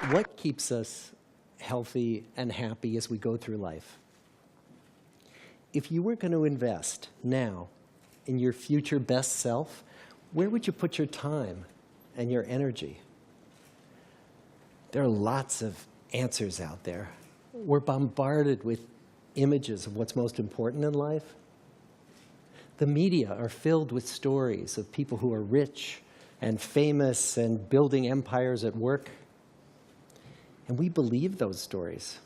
What keeps us healthy and happy as we go through life? If you were going to invest now in your future best self, where would you put your time and your energy? There are lots of answers out there. We're bombarded with images of what's most important in life. The media are filled with stories of people who are rich and famous and building empires at work. And we believe those stories.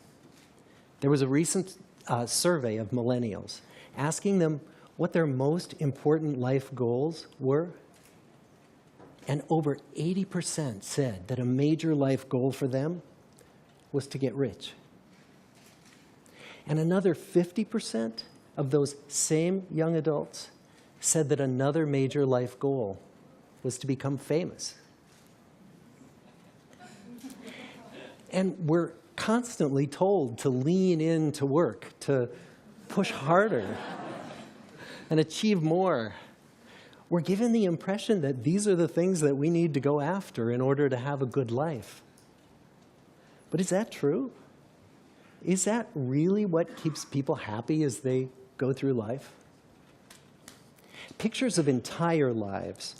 There was a recent survey of millennials asking them what their most important life goals were. And over 80% said that a major life goal for them was to get rich. And another 50% of those same young adults said that another major life goal was to become famous. And we're constantly told to lean into work, to push harder and achieve more. We're given the impression that these are the things that we need to go after in order to have a good life. But is that true? Is that really what keeps people happy as they go through life? Pictures of entire lives,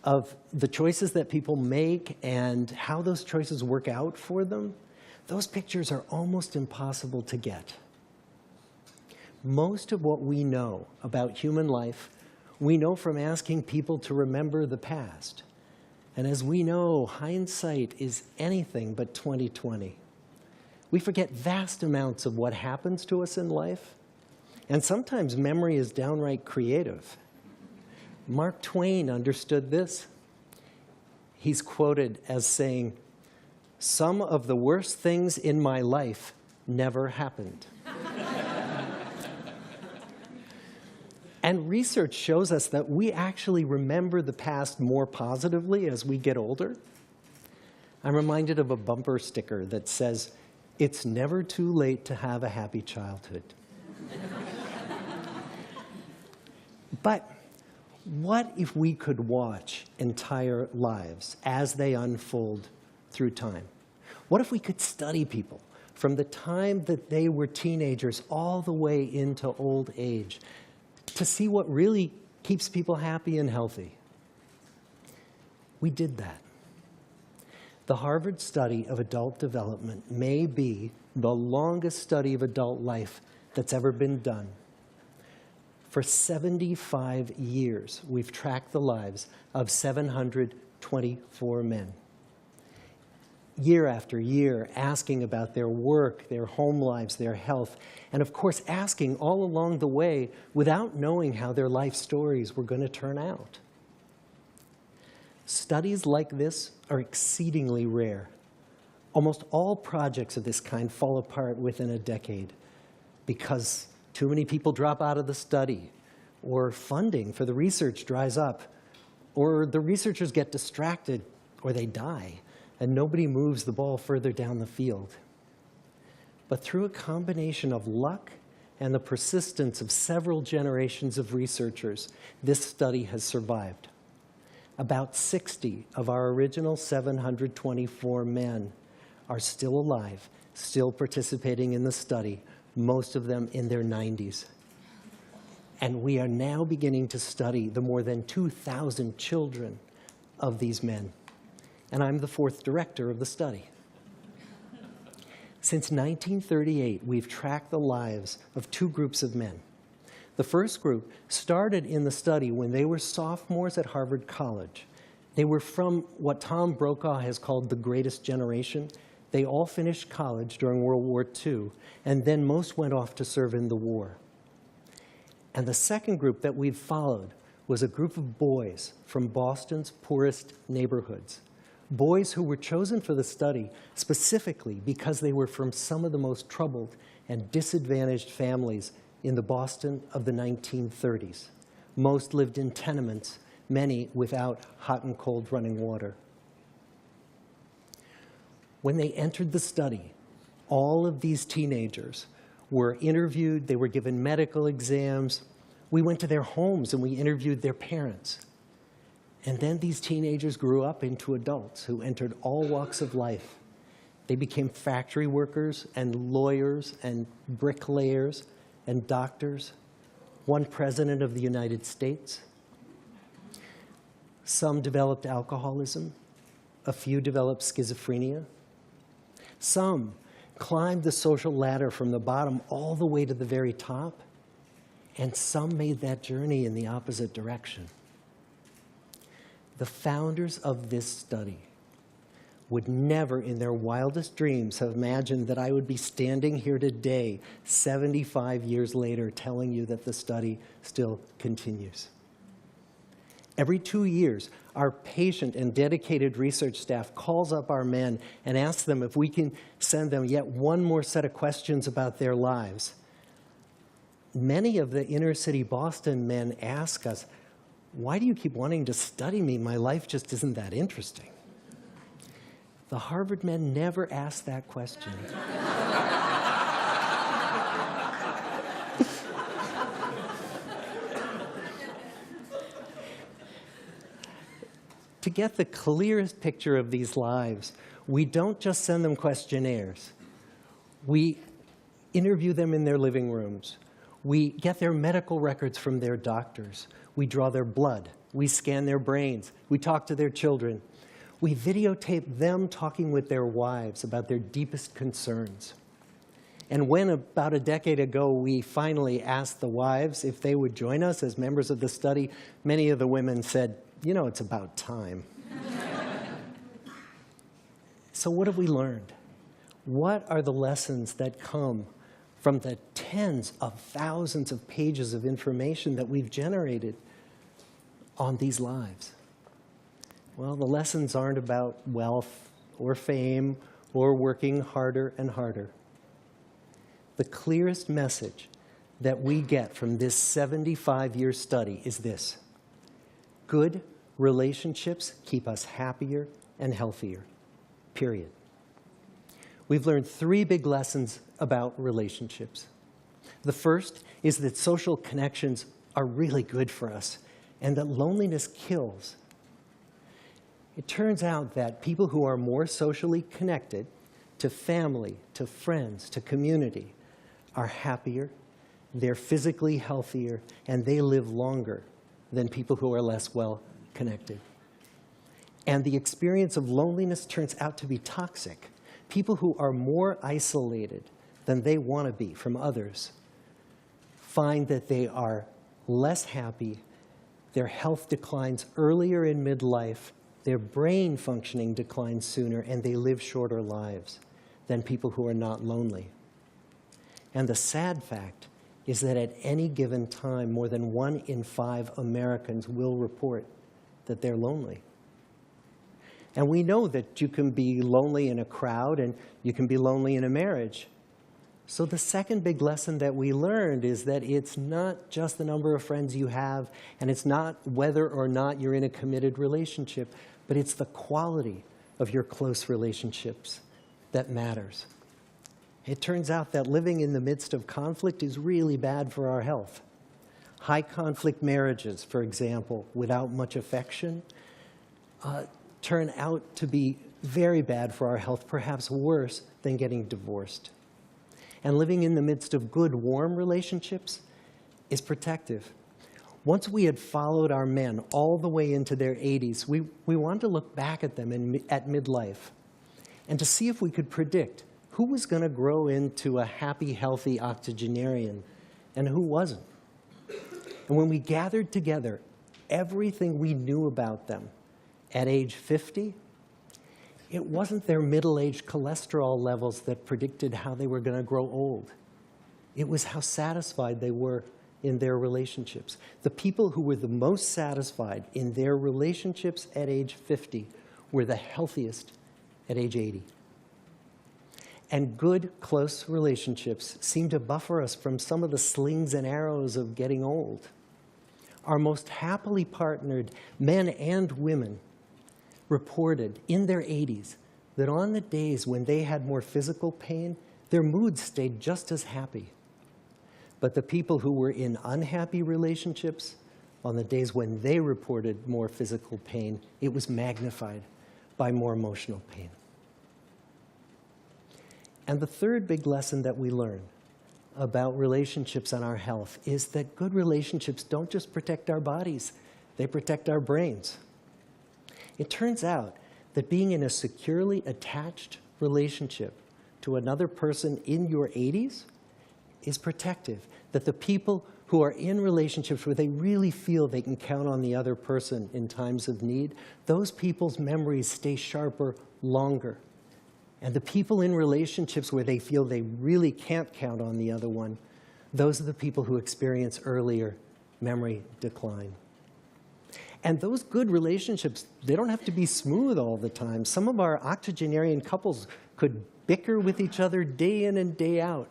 of the choices that people make and how those choices work out for them, those pictures are almost impossible to get. Most of what we know about human life, we know from asking people to remember the past. And as we know, hindsight is anything but 20/20. We forget vast amounts of what happens to us in life, and sometimes memory is downright creative. Mark Twain understood this. He's quoted as saying, "Some of the worst things in my life never happened." And research shows us that we actually remember the past more positively as we get older. I'm reminded of a bumper sticker that says, "It's never too late to have a happy childhood." But what if we could watch entire lives as they unfold through time? What if we could study people from the time that they were teenagers all the way into old age to see what really keeps people happy and healthy? We did that. The Harvard study of adult development may be the longest study of adult life that's ever been done. For 75 years, we've tracked the lives of 724 men. Year after year, asking about their work, their home lives, their health, and of course, asking all along the way without knowing how their life stories were going to turn out. Studies like this are exceedingly rare. Almost all projects of this kind fall apart within a decade because too many people drop out of the study, or funding for the research dries up, or the researchers get distracted, or they die, and nobody moves the ball further down the field. But through a combination of luck and the persistence of several generations of researchers, this study has survived. About 60 of our original 724 men are still alive, still participating in the study, most of them in their 90s. And we are now beginning to study the more than 2,000 children of these men. And I'm the fourth director of the study. Since 1938, we've tracked the lives of two groups of men. The first group started in the study when they were sophomores at Harvard College. They were from what Tom Brokaw has called the greatest generation. They all finished college during World War II, and then most went off to serve in the war. And the second group that we've followed was a group of boys from Boston's poorest neighborhoods. Boys who were chosen for the study specifically because they were from some of the most troubled and disadvantaged families in the Boston of the 1930s. Most lived in tenements, many without hot and cold running water. When they entered the study, all of these teenagers were interviewed, they were given medical exams. We went to their homes and we interviewed their parents. And then these teenagers grew up into adults who entered all walks of life. They became factory workers and lawyers and bricklayers and doctors. One president of the United States. Some developed alcoholism. A few developed schizophrenia. Some climbed the social ladder from the bottom all the way to the very top. And some made that journey in the opposite direction. The founders of this study would never in their wildest dreams have imagined that I would be standing here today, 75 years later, telling you that the study still continues. Every 2 years, our patient and dedicated research staff calls up our men and asks them if we can send them yet one more set of questions about their lives. Many of the inner city Boston men ask us, "Why do you keep wanting to study me? My life just isn't that interesting." The Harvard men never asked that question. To get the clearest picture of these lives, we don't just send them questionnaires. We interview them in their living rooms. We get their medical records from their doctors. We draw their blood. We scan their brains. We talk to their children. We videotape them talking with their wives about their deepest concerns. And when, about a decade ago, we finally asked the wives if they would join us as members of the study, many of the women said, "You know, it's about time." So what have we learned? What are the lessons that come from the tens of thousands of pages of information that we've generated on these lives? Well, the lessons aren't about wealth or fame or working harder and harder. The clearest message that we get from this 75-year study is this: good relationships keep us happier and healthier, period. We've learned 3 big lessons about relationships. The first is that social connections are really good for us and that loneliness kills. It turns out that people who are more socially connected to family, to friends, to community are happier, they're physically healthier, and they live longer than people who are less well connected. And the experience of loneliness turns out to be toxic. People who are more isolated than they want to be from others find that they are less happy, their health declines earlier in midlife, their brain functioning declines sooner, and they live shorter lives than people who are not lonely. And the sad fact is that at any given time, more than 1 in 5 Americans will report that they're lonely. And we know that you can be lonely in a crowd and you can be lonely in a marriage. So the second big lesson that we learned is that it's not just the number of friends you have, and it's not whether or not you're in a committed relationship, but it's the quality of your close relationships that matters. It turns out that living in the midst of conflict is really bad for our health. High conflict marriages, for example, without much affection, turn out to be very bad for our health, perhaps worse than getting divorced. And living in the midst of good, warm relationships is protective. Once we had followed our men all the way into their 80s, we wanted to look back at them at midlife and to see if we could predict who was going to grow into a happy, healthy octogenarian and who wasn't. And when we gathered together everything we knew about them at age 50, it wasn't their middle-aged cholesterol levels that predicted how they were going to grow old. It was how satisfied they were in their relationships. The people who were the most satisfied in their relationships at age 50 were the healthiest at age 80. And good, close relationships seem to buffer us from some of the slings and arrows of getting old. Our most happily partnered men and women reported in their 80s that on the days when they had more physical pain, their moods stayed just as happy. But the people who were in unhappy relationships, on the days when they reported more physical pain, it was magnified by more emotional pain. And the third big lesson that we learn about relationships and our health is that good relationships don't just protect our bodies, they protect our brains. It turns out that being in a securely attached relationship to another person in your 80s is protective. That the people who are in relationships where they really feel they can count on the other person in times of need, those people's memories stay sharper longer. And the people in relationships where they feel they really can't count on the other one, those are the people who experience earlier memory decline. And those good relationships, they don't have to be smooth all the time. Some of our octogenarian couples could bicker with each other day in and day out.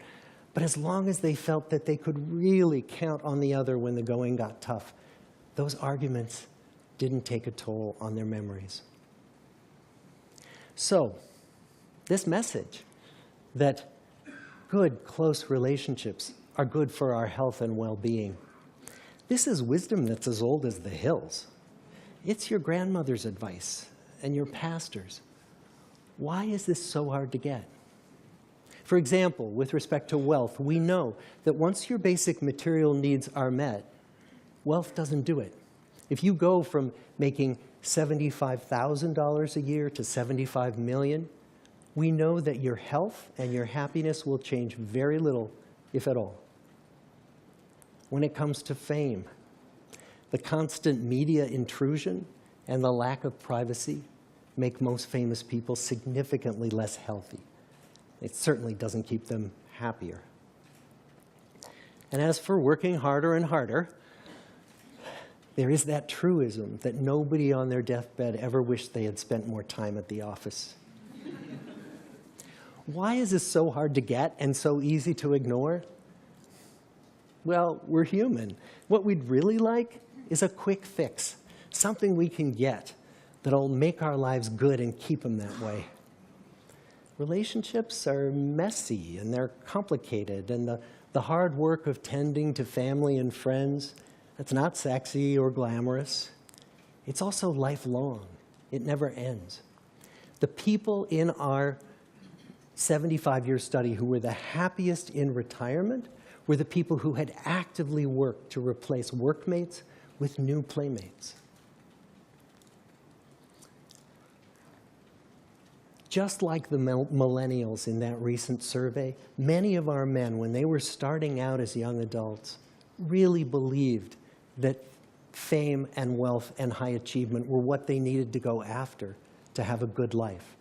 But as long as they felt that they could really count on the other when the going got tough, those arguments didn't take a toll on their memories. So, this message that good, close relationships are good for our health and well-being, this is wisdom that's as old as the hills. It's your grandmother's advice and your pastor's. Why is this so hard to get? For example, with respect to wealth, we know that once your basic material needs are met, wealth doesn't do it. If you go from making $75,000 a year to $75 million, we know that your health and your happiness will change very little, if at all. When it comes to fame, the constant media intrusion and the lack of privacy make most famous people significantly less healthy. It certainly doesn't keep them happier. And as for working harder and harder, there is that truism that nobody on their deathbed ever wished they had spent more time at the office. Why is this so hard to get and so easy to ignore? Well, we're human. What we'd really like is a quick fix, something we can get that'll make our lives good and keep them that way. Relationships are messy and they're complicated, and the hard work of tending to family and friends, that's not sexy or glamorous. It's also lifelong. It never ends. The people in our 75-year study who were the happiest in retirement were the people who had actively worked to replace workmates with new playmates. Just like the millennials in that recent survey, many of our men, when they were starting out as young adults, really believed that fame and wealth and high achievement were what they needed to go after to have a good life.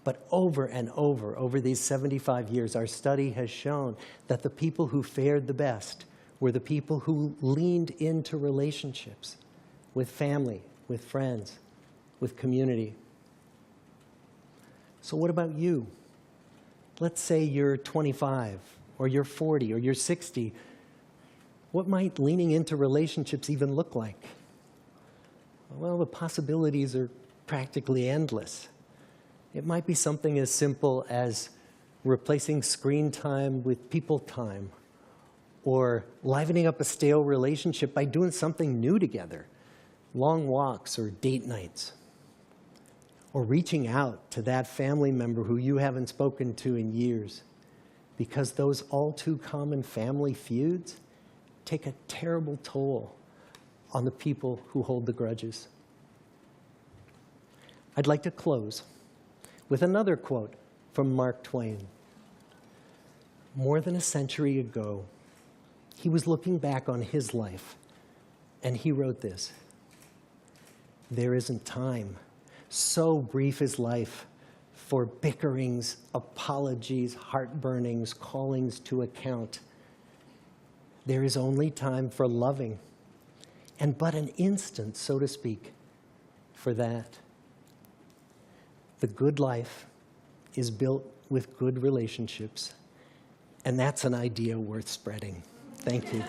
But over and over these 75 years, our study has shown that the people who fared the best were the people who leaned into relationships with family, with friends, with community. So what about you? Let's say you're 25, or you're 40, or you're 60. What might leaning into relationships even look like? Well, the possibilities are practically endless. It might be something as simple as replacing screen time with people time, or livening up a stale relationship by doing something new together, long walks or date nights, or reaching out to that family member who you haven't spoken to in years, because those all too common family feuds take a terrible toll on the people who hold the grudges. I'd like to close with another quote from Mark Twain. More than a century ago, he was looking back on his life, and he wrote this: "There isn't time, so brief is life, for bickerings, apologies, heartburnings, callings to account. There is only time for loving, and but an instant, so to speak, for that. The good life is built with good relationships, and that's an idea worth spreading." Thank you.